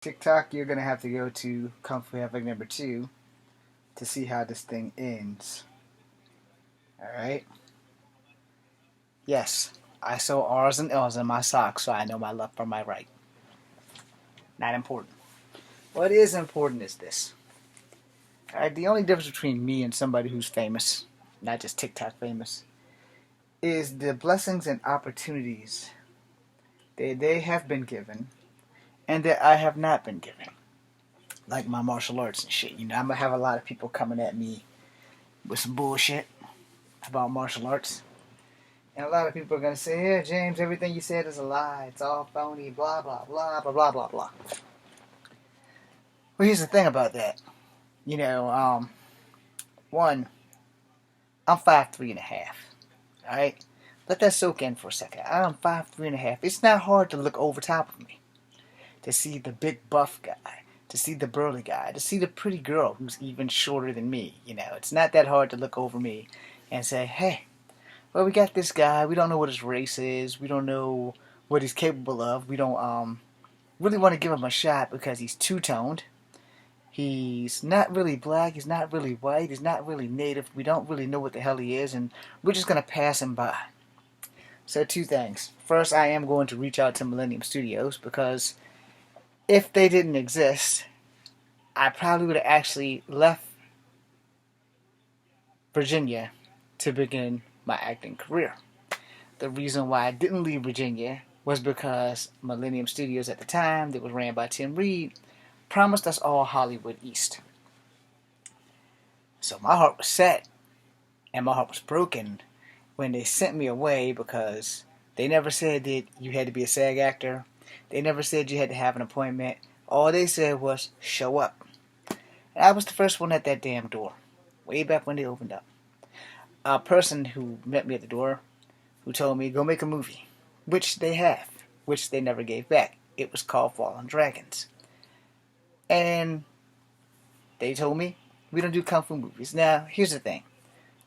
TikTok, you're gonna have to go to Kung Fu Havoc number 2 to see how this thing ends. Alright? Yes, I saw R's and L's in my socks, so I know my left from my right. Not important. What is important is this. Alright, the only difference between me and somebody who's famous, not just TikTok famous, is the blessings and opportunities that they have been given and that I have not been given. Like my martial arts and shit. I'm gonna have a lot of people coming at me with some bullshit about martial arts. And a lot of people are gonna say, yeah, James, everything you said is a lie. It's all phony, blah, blah, blah, blah, blah, blah, blah. Well, here's the thing about that. One, I'm 5'3.5". Alright? Let that soak in for a second. I'm 5'3.5". It's not hard to look over top of me. To see the big buff guy. To see the burly guy. To see the pretty girl who's even shorter than me. It's not that hard to look over me and say, hey, well, we got this guy. We don't know what his race is. We don't know what he's capable of. We don't really want to give him a shot because he's two-toned. He's not really black. He's not really white. He's not really native. We don't really know what the hell he is, and we're just going to pass him by. So two things. First, I am going to reach out to Millennium Studios because if they didn't exist, I probably would have actually left Virginia to begin my acting career. The reason why I didn't leave Virginia was because Millennium Studios at the time, that was ran by Tim Reed, promised us all Hollywood East. So my heart was set, and my heart was broken when they sent me away because they never said that you had to be a SAG actor. They never said you had to have an appointment. All they said was, show up. And I was the first one at that damn door, way back when they opened up. A person who met me at the door, who told me, go make a movie, which they have, which they never gave back. It was called Fallen Dragons. And they told me, we don't do kung fu movies. Now, here's the thing.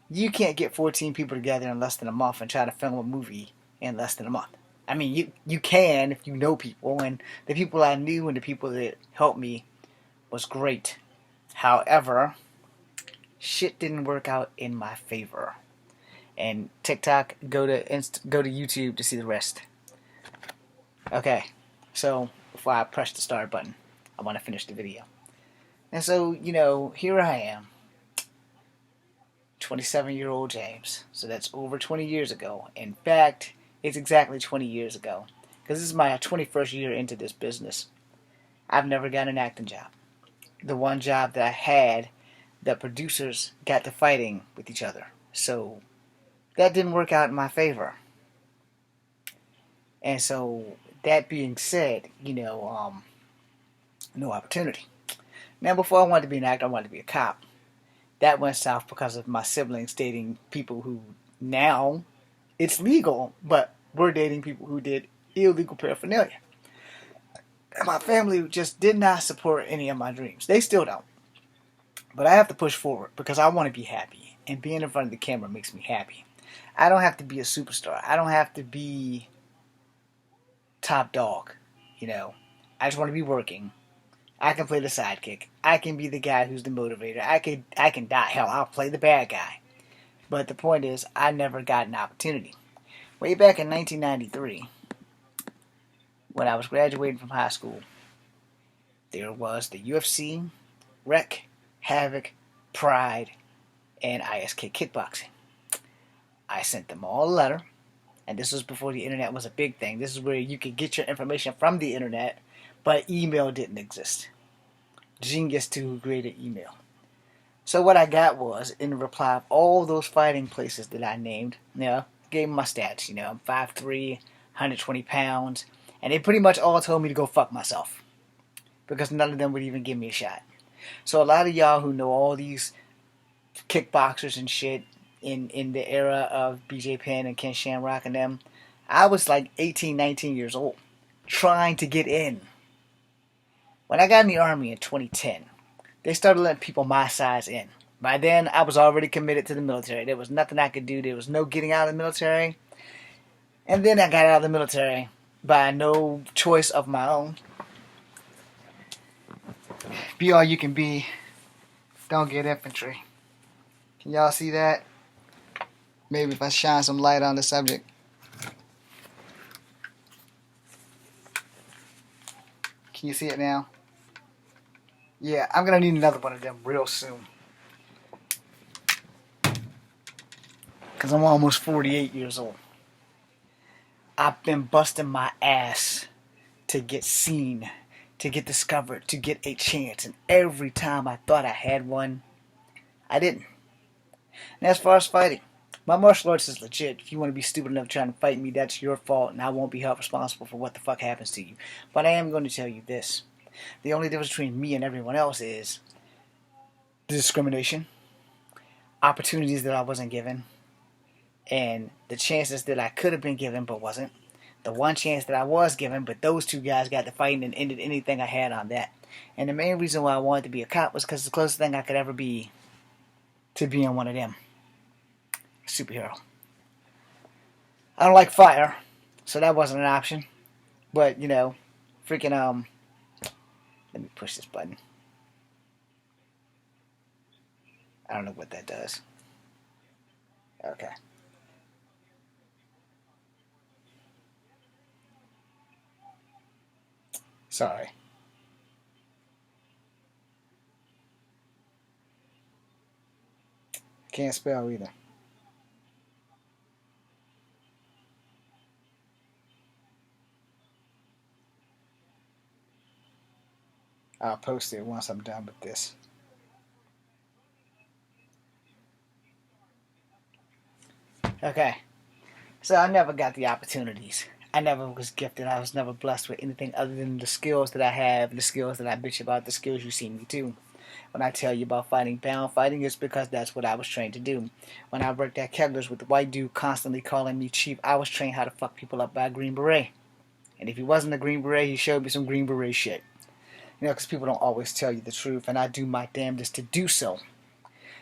You can't get 14 people together in less than a month and try to film a movie in less than a month. I mean, you can if you know people, and the people I knew and the people that helped me was great. However, shit didn't work out in my favor. And TikTok, go to YouTube to see the rest. Okay, so before I press the start button, I want to finish the video. And so, here I am, 27-year-old James. So that's over 20 years ago. In fact, it's exactly 20 years ago. Because this is my 21st year into this business. I've never got an acting job. The one job that I had, the producers got to fighting with each other. So that didn't work out in my favor. And so, that being said, no opportunity. Now, before I wanted to be an actor, I wanted to be a cop. That went south because of my siblings dating people who now, it's legal, but we're dating people who did illegal paraphernalia. And my family just did not support any of my dreams. They still don't. But I have to push forward because I want to be happy. And being in front of the camera makes me happy. I don't have to be a superstar. I don't have to be top dog. I just want to be working. I can play the sidekick. I can be the guy who's the motivator. I can die. Hell, I'll play the bad guy. But the point is, I never got an opportunity. Way back in 1993, when I was graduating from high school, there was the UFC, Rec, Havoc, Pride, and ISK Kickboxing. I sent them all a letter, and this was before the internet was a big thing. This is where you could get your information from the internet, but email didn't exist. Genius who created email. So what I got was, in reply of all those fighting places that I named, gave them my stats. I'm 5'3", 120 pounds, and they pretty much all told me to go fuck myself. Because none of them would even give me a shot. So a lot of y'all who know all these kickboxers and shit in the era of BJ Penn and Ken Shamrock and them, I was like 18, 19 years old, trying to get in. When I got in the Army in 2010, they started letting people my size in. By then, I was already committed to the military. There was nothing I could do. There was no getting out of the military. And then I got out of the military by no choice of my own. Be all you can be. Don't get infantry. Can y'all see that? Maybe if I shine some light on the subject. Can you see it now? Yeah, I'm gonna need another one of them real soon. Because I'm almost 48 years old. I've been busting my ass to get seen, to get discovered, to get a chance. And every time I thought I had one, I didn't. And as far as fighting, my martial arts is legit. If you want to be stupid enough trying to fight me, that's your fault, and I won't be held responsible for what the fuck happens to you. But I am going to tell you this. The only difference between me and everyone else is the discrimination, opportunities that I wasn't given, and the chances that I could have been given but wasn't. The one chance that I was given, but those two guys got to fighting and ended anything I had on that. And the main reason why I wanted to be a cop was because it's the closest thing I could ever be to being one of them. A superhero. I don't like fire, so that wasn't an option. But, you know, freaking, let me push this button. I don't know what that does. Okay. Sorry. Can't spell either. I'll post it once I'm done with this. Okay. So I never got the opportunities. I never was gifted. I was never blessed with anything other than the skills that I have, the skills that I bitch about, the skills you see me do. When I tell you about fighting pound fighting, it's because that's what I was trained to do. When I worked at Kegler's with the white dude constantly calling me cheap, I was trained how to fuck people up by a Green Beret. And if he wasn't a Green Beret, he showed me some Green Beret shit. You know, because people don't always tell you the truth, and I do my damnedest to do so.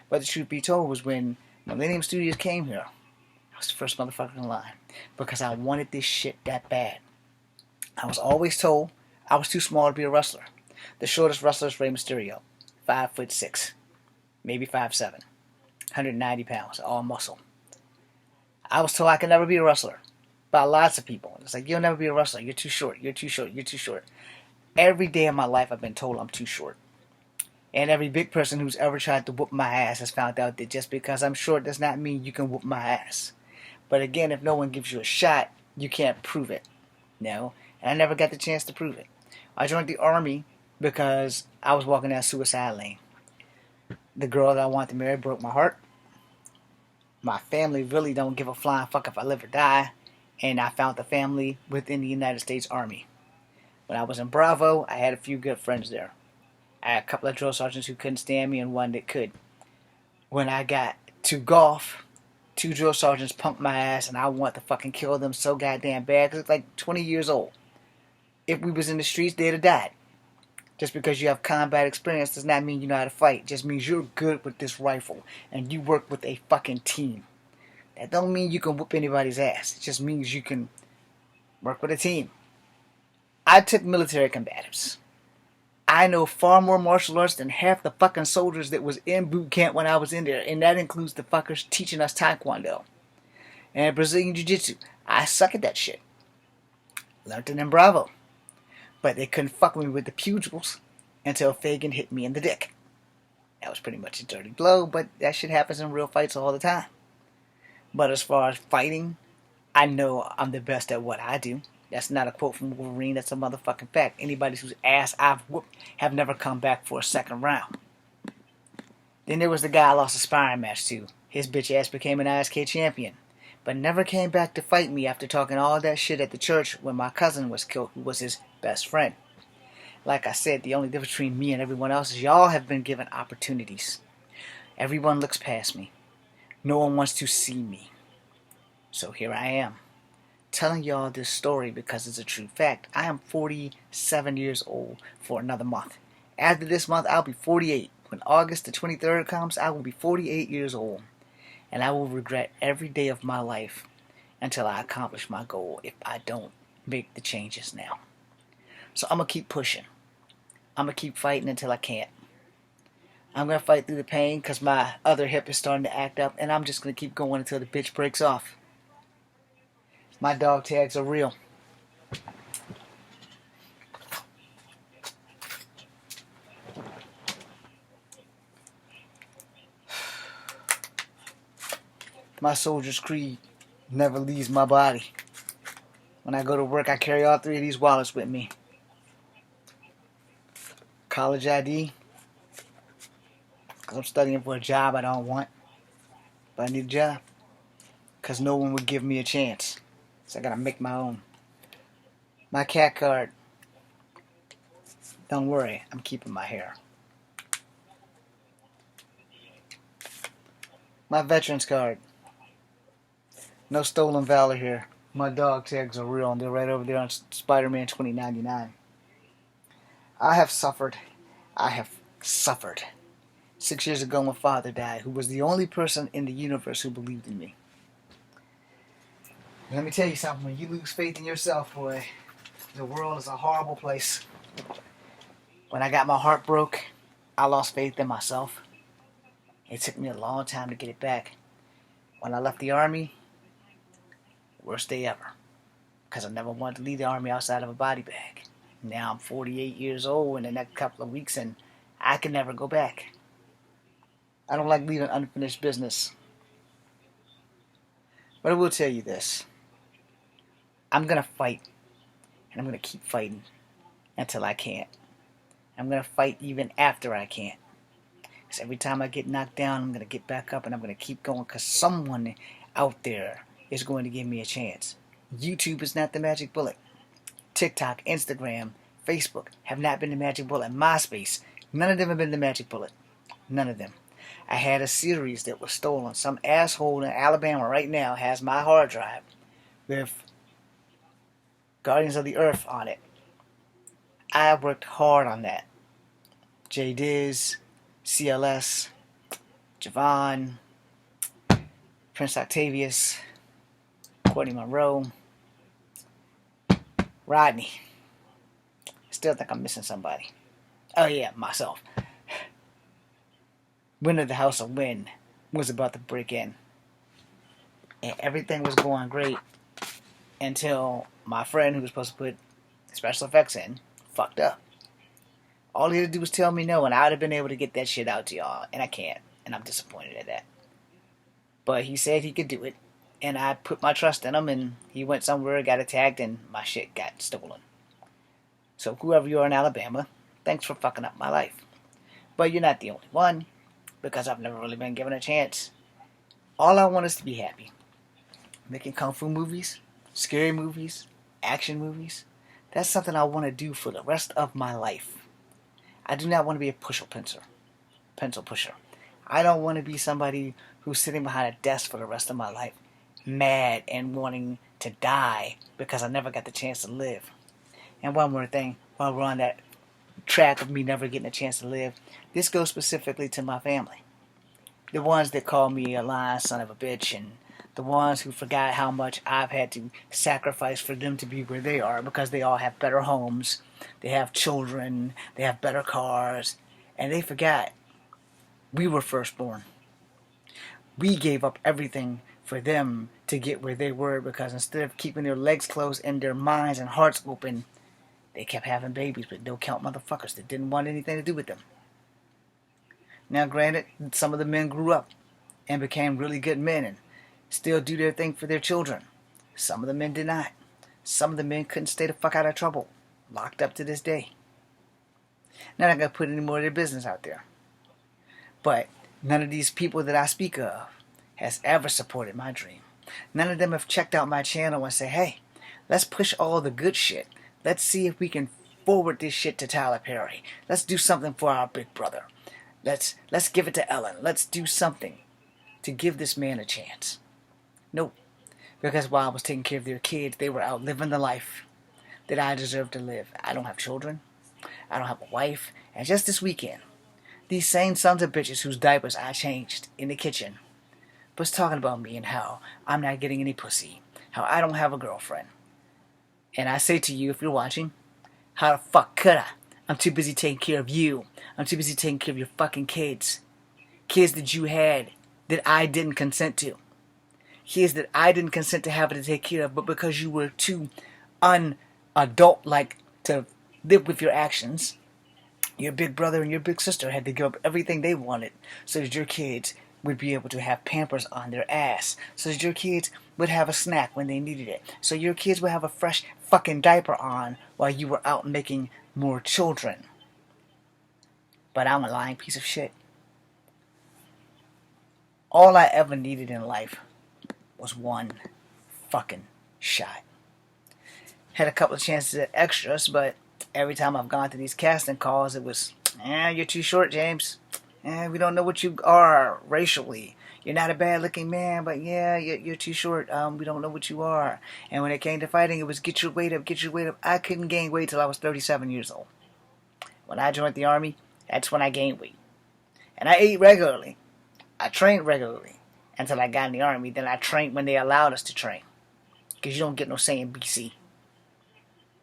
But the truth be told was when Millennium Studios came here, I was the first motherfucker in line. Because I wanted this shit that bad. I was always told I was too small to be a wrestler. The shortest wrestler is Rey Mysterio. 5'6", maybe 5'7", 190 pounds, all muscle. I was told I could never be a wrestler by lots of people. It's like, you'll never be a wrestler. You're too short. You're too short. You're too short. Every day of my life I've been told I'm too short. And every big person who's ever tried to whoop my ass has found out that just because I'm short does not mean you can whoop my ass. But again, if no one gives you a shot, you can't prove it. No. And I never got the chance to prove it. I joined the Army because I was walking down suicide lane. The girl that I wanted to marry broke my heart. My family really don't give a flying fuck if I live or die. And I found the family within the United States Army. When I was in Bravo, I had a few good friends there. I had a couple of drill sergeants who couldn't stand me and one that could. When I got to golf, 2 drill sergeants punked my ass and I wanted to fucking kill them so goddamn bad because it's like 20 years old. If we was in the streets, they'd have died. Just because you have combat experience does not mean you know how to fight. It just means you're good with this rifle and you work with a fucking team. That don't mean you can whoop anybody's ass. It just means you can work with a team. I took military combatives. I know far more martial arts than half the fucking soldiers that was in boot camp when I was in there. And that includes the fuckers teaching us Taekwondo. And Brazilian Jiu-Jitsu. I suck at that shit. Learned it in Bravo. But they couldn't fuck me with the pugils until Fagin hit me in the dick. That was pretty much a dirty blow, but that shit happens in real fights all the time. But as far as fighting, I know I'm the best at what I do. That's not a quote from Wolverine, that's a motherfucking fact. Anybody whose ass I've whooped have never come back for a second round. Then there was the guy I lost a sparring match to. His bitch ass became an ISK champion, but never came back to fight me after talking all that shit at the church when my cousin was killed, who was his best friend. Like I said, the only difference between me and everyone else is y'all have been given opportunities. Everyone looks past me. No one wants to see me. So here I am, telling y'all this story because it's a true fact. I am 47 years old for another month. After this month, I'll be 48. When August the 23rd comes, I will be 48 years old. And I will regret every day of my life until I accomplish my goal if I don't make the changes now. So I'm going to keep pushing. I'm going to keep fighting until I can't. I'm going to fight through the pain because my other hip is starting to act up, and I'm just going to keep going until the bitch breaks off. My dog tags are real. My soldier's creed never leaves my body. When I go to work, I carry all 3 of these wallets with me. College ID, because I'm studying for a job I don't want, but I need a job, because no one would give me a chance, so I gotta make my own. My cat card, don't worry, I'm keeping my hair. My veterans card, no stolen valor here. My dog tags are real, and they're right over there on Spider-Man 2099. I have suffered. 6 years ago, my father died, who was the only person in the universe who believed in me. Let me tell you something, when you lose faith in yourself, boy, the world is a horrible place. When I got my heart broke, I lost faith in myself. It took me a long time to get it back. When I left the Army, worst day ever. Because I never wanted to leave the Army outside of a body bag. Now I'm 48 years old in the next couple of weeks, and I can never go back. I don't like leaving unfinished business. But I will tell you this. I'm going to fight. And I'm going to keep fighting until I can't. I'm going to fight even after I can't. Because every time I get knocked down, I'm going to get back up and I'm going to keep going. Because someone out there is going to give me a chance. YouTube is not the magic bullet. TikTok, Instagram, Facebook have not been the magic bullet. MySpace, none of them have been the magic bullet. None of them. I had a series that was stolen. Some asshole in Alabama right now has my hard drive with Guardians of the Earth on it. I worked hard on that. J Diz, CLS, Javon, Prince Octavius, Courtney Monroe, Rodney. Still think I'm missing somebody. Oh yeah, myself. Winner of the House of Wind was about to break in. And everything was going great until my friend who was supposed to put special effects in fucked up. All he had to do was tell me no, and I would have been able to get that shit out to y'all, and I can't, and I'm disappointed at that. But he said he could do it, and I put my trust in him, and he went somewhere, got attacked, and my shit got stolen. So whoever you are in Alabama, thanks for fucking up my life. But you're not the only one, because I've never really been given a chance. All I want is to be happy. Making kung fu movies, scary movies, action movies, that's something I want to do for the rest of my life. I do not want to be a pencil pusher. I don't want to be somebody who's sitting behind a desk for the rest of my life, mad and wanting to die because I never got the chance to live. And one more thing, while we're on that track of me never getting a chance to live, this goes specifically to my family. The ones that call me a lying son of a bitch, and the ones who forgot how much I've had to sacrifice for them to be where they are, because they all have better homes, they have children, they have better cars, and they forgot we were firstborn. We gave up everything for them to get where they were, because instead of keeping their legs closed and their minds and hearts open, they kept having babies with no-count motherfuckers that didn't want anything to do with them. Now, granted, some of the men grew up and became really good men and still do their thing for their children. Some of the men did not. Some of the men couldn't stay the fuck out of trouble. Locked up to this day. Now, I'm not going to put any more of their business out there. But none of these people that I speak of has ever supported my dream. None of them have checked out my channel and say, hey, let's push all the good shit. Let's see if we can forward this shit to Tyler Perry. Let's do something for our big brother. Let's give it to Ellen. Let's do something to give this man a chance. Nope. Because while I was taking care of their kids, they were out living the life that I deserve to live. I don't have children. I don't have a wife. And just this weekend, these same sons of bitches whose diapers I changed in the kitchen was talking about me and how I'm not getting any pussy. How I don't have a girlfriend. And I say to you, if you're watching, how the fuck could I? I'm too busy taking care of you. I'm too busy taking care of your fucking kids. Kids that you had that I didn't consent to. Kids that I didn't consent to having to take care of, but because you were too unadult-like to live with your actions, your big brother and your big sister had to give up everything they wanted so that your kids would be able to have Pampers on their ass, so that your kids would have a snack when they needed it, so your kids would have a fresh fucking diaper on while you were out making more children. But I'm a lying piece of shit. All I ever needed in life was one fucking shot. Had a couple of chances at extras, but every time I've gone to these casting calls, it was, you're too short, James. We don't know what you are racially. You're not a bad-looking man, but yeah, you're too short. We don't know what you are. And when it came to fighting, it was get your weight up, get your weight up. I couldn't gain weight till I was 37 years old. When I joined the Army, that's when I gained weight. And I ate regularly. I trained regularly until I got in the Army. Then I trained when they allowed us to train. Because you don't get no say in BC.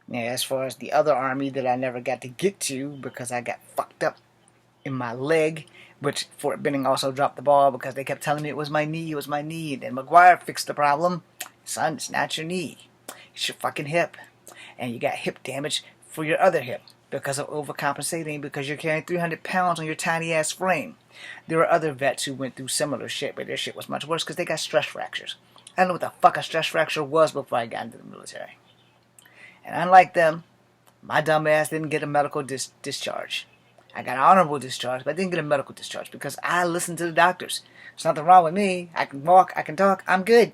Yeah, as far as the other Army that I never got to get to because I got fucked up in my leg, which Fort Benning also dropped the ball because they kept telling me it was my knee, and McGuire fixed the problem. Son, it's not your knee. It's your fucking hip. And you got hip damage for your other hip because of overcompensating because you're carrying 300 pounds on your tiny ass frame. There were other vets who went through similar shit, but their shit was much worse because they got stress fractures. I don't know what the fuck a stress fracture was before I got into the military. And unlike them, my dumb ass didn't get a medical discharge. I got an honorable discharge, but I didn't get a medical discharge because I listened to the doctors. There's nothing wrong with me. I can walk, I can talk, I'm good.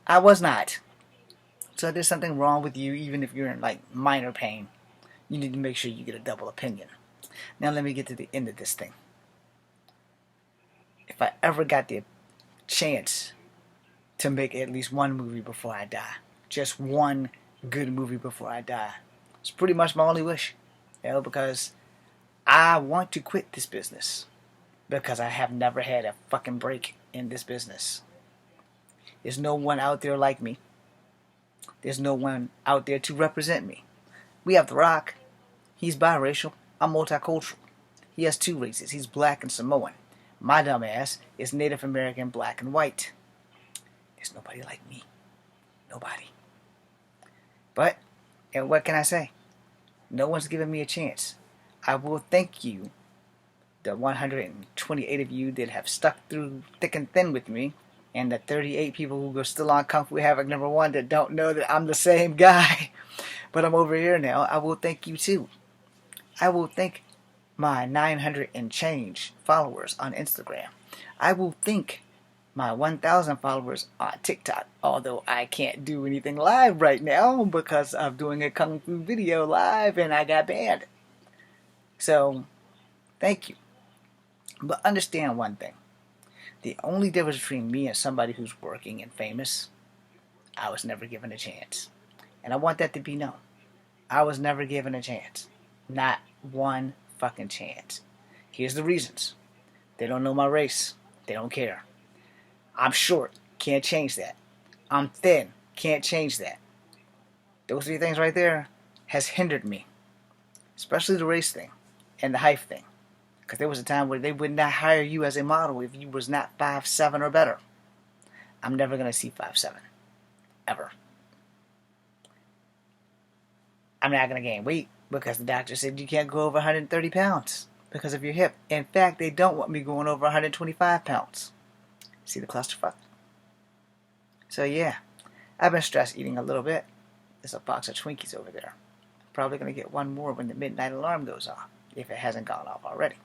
I was not. So there's something wrong with you, even if you're in like minor pain. You need to make sure you get a double opinion. Now let me get to the end of this thing. If I ever got the chance to make at least one movie before I die, just one good movie before I die, it's pretty much my only wish. Because I want to quit this business because I have never had a fucking break in this business. There's no one out there like me. There's no one out there to represent me. We have The Rock. He's biracial. I'm multicultural. He has two races. He's black and Samoan. My dumb ass is Native American, black and white. There's nobody like me. Nobody. But, and what can I say? No one's given me a chance. I will thank you, the 128 of you that have stuck through thick and thin with me, and the 38 people who are still on Kung Fu Havoc #1 that don't know that I'm the same guy, but I'm over here now. I will thank you too. I will thank my 900 and change followers on Instagram. I will thank my 1,000 followers on TikTok, although I can't do anything live right now because I'm doing a Kung Fu video live and I got banned. So, thank you. But understand one thing. The only difference between me and somebody who's working and famous, I was never given a chance. And I want that to be known. I was never given a chance. Not one fucking chance. Here's the reasons. They don't know my race. They don't care. I'm short. Can't change that. I'm thin. Can't change that. Those three things right there has hindered me. Especially the race thing. And the height thing. Because there was a time where they would not hire you as a model if you was not 5'7" or better. I'm never going to see 5'7". Ever. I'm not going to gain weight because the doctor said you can't go over 130 pounds because of your hip. In fact, they don't want me going over 125 pounds. See the clusterfuck? So yeah, I've been stress eating a little bit. There's a box of Twinkies over there. Probably going to get one more when the midnight alarm goes off. If it hasn't gone off already.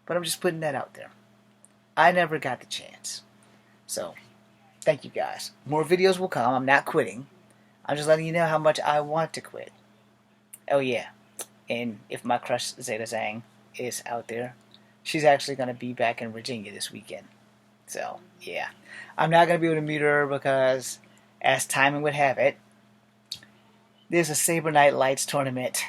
But I'm just putting that out there. I never got the chance. So, thank you guys. More videos will come. I'm not quitting. I'm just letting you know how much I want to quit. Oh yeah. And if my crush Zeta Zhang is out there, she's actually going to be back in Virginia this weekend. So, yeah. I'm not going to be able to meet her because, as timing would have it, there's a Saber Night Lights tournament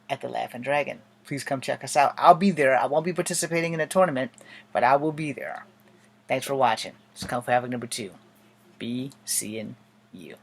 at the Laughing Dragon. Please come check us out. I'll be there. I won't be participating in the tournament, but I will be there. Thanks for watching. It's Kung Fu Havoc #2. Be seeing you.